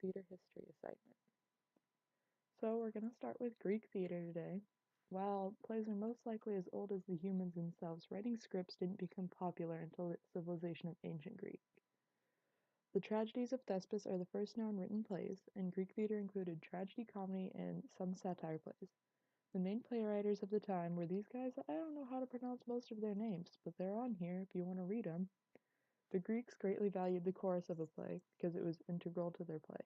theater history assignment. So we're going to start with Greek theater today. While plays are most likely as old as the humans themselves, writing scripts didn't become popular until the civilization of ancient Greek. The tragedies of Thespis are the first known written plays, and Greek theater included tragedy, comedy, and some satire plays. The main playwriters of the time were these guys. I don't know how to pronounce most of their names, but they're on here if you want to read them. The Greeks greatly valued the chorus of a play because it was integral to their play,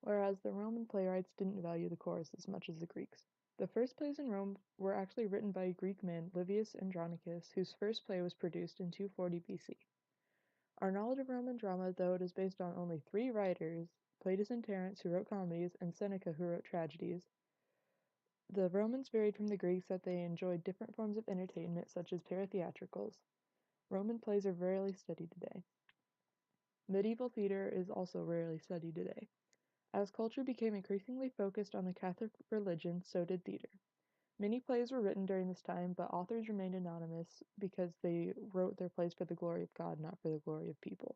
whereas the Roman playwrights didn't value the chorus as much as the Greeks. The first plays in Rome were actually written by a Greek man, Livius Andronicus, whose first play was produced in 240 BC. Our knowledge of Roman drama, though it is based on only three writers, Platus and Terence, who wrote comedies, and Seneca, who wrote tragedies, the Romans varied from the Greeks that they enjoyed different forms of entertainment, such as paratheatricals. Roman plays are rarely studied today. Medieval theater is also rarely studied today. As culture became increasingly focused on the Catholic religion, so did theater. Many plays were written during this time, but authors remained anonymous because they wrote their plays for the glory of God, not for the glory of people.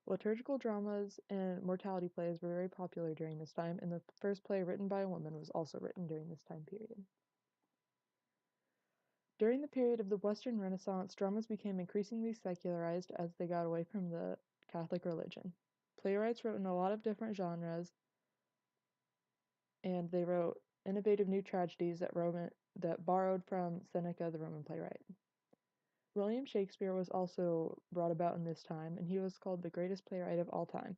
Liturgical dramas and mortality plays were very popular during this time, and the first play written by a woman was also written during this time period. During the period of the Western Renaissance, dramas became increasingly secularized as they got away from the Catholic religion. Playwrights wrote in a lot of different genres, and they wrote innovative new tragedies that borrowed from Seneca, the Roman playwright. William Shakespeare was also brought about in this time, and he was called the greatest playwright of all time.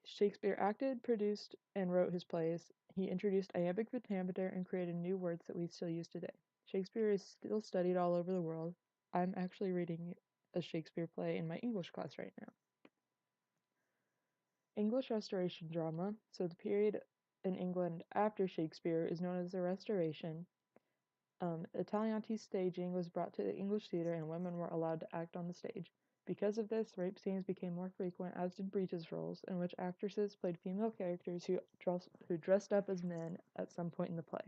Shakespeare acted, produced, and wrote his plays. He introduced iambic pentameter and created new words that we still use today. Shakespeare is still studied all over the world. I'm actually reading a Shakespeare play in my English class right now. English Restoration drama, so the period in England after Shakespeare, is known as the Restoration. Italianate staging was brought to the English theater and women were allowed to act on the stage. Because of this, rape scenes became more frequent, as did breeches roles, in which actresses played female characters who dressed up as men at some point in the play.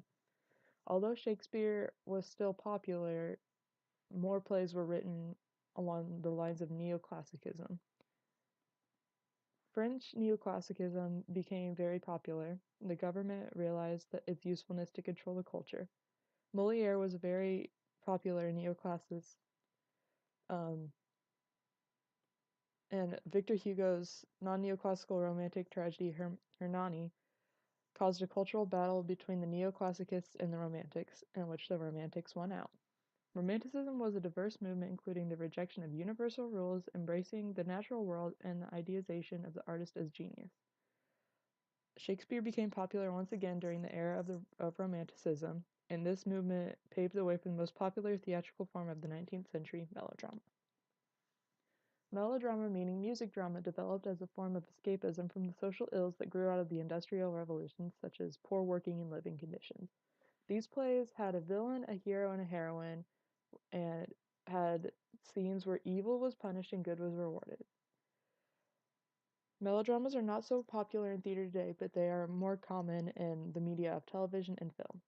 Although Shakespeare was still popular, more plays were written along the lines of neoclassicism. French neoclassicism became very popular. The government realized that its usefulness to control the culture. Molière was a very popular neoclassicist, um, and Victor Hugo's non-neoclassical romantic tragedy Hernani caused a cultural battle between the neoclassicists and the romantics, in which the romantics won out. Romanticism was a diverse movement including the rejection of universal rules, embracing the natural world, and the idealization of the artist as genius. Shakespeare became popular once again during the era of Romanticism, and this movement paved the way for the most popular theatrical form of the 19th century, melodrama. Melodrama, meaning music drama, developed as a form of escapism from the social ills that grew out of the Industrial Revolution, such as poor working and living conditions. These plays had a villain, a hero, and a heroine, and had scenes where evil was punished and good was rewarded. Melodramas are not so popular in theater today, but they are more common in the media of television and film.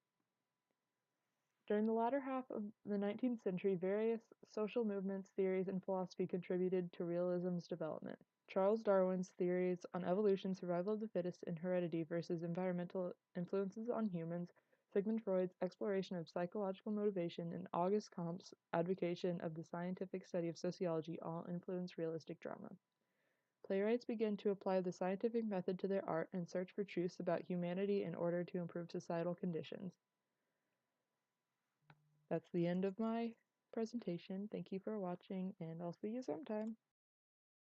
During the latter half of the 19th century, various social movements, theories, and philosophy contributed to realism's development. Charles Darwin's theories on evolution, survival of the fittest, and heredity versus environmental influences on humans, Sigmund Freud's exploration of psychological motivation, and Auguste Comte's advocacy of the scientific study of sociology all influenced realistic drama. Playwrights began to apply the scientific method to their art and search for truths about humanity in order to improve societal conditions. That's the end of my presentation. Thank you for watching, and I'll see you sometime.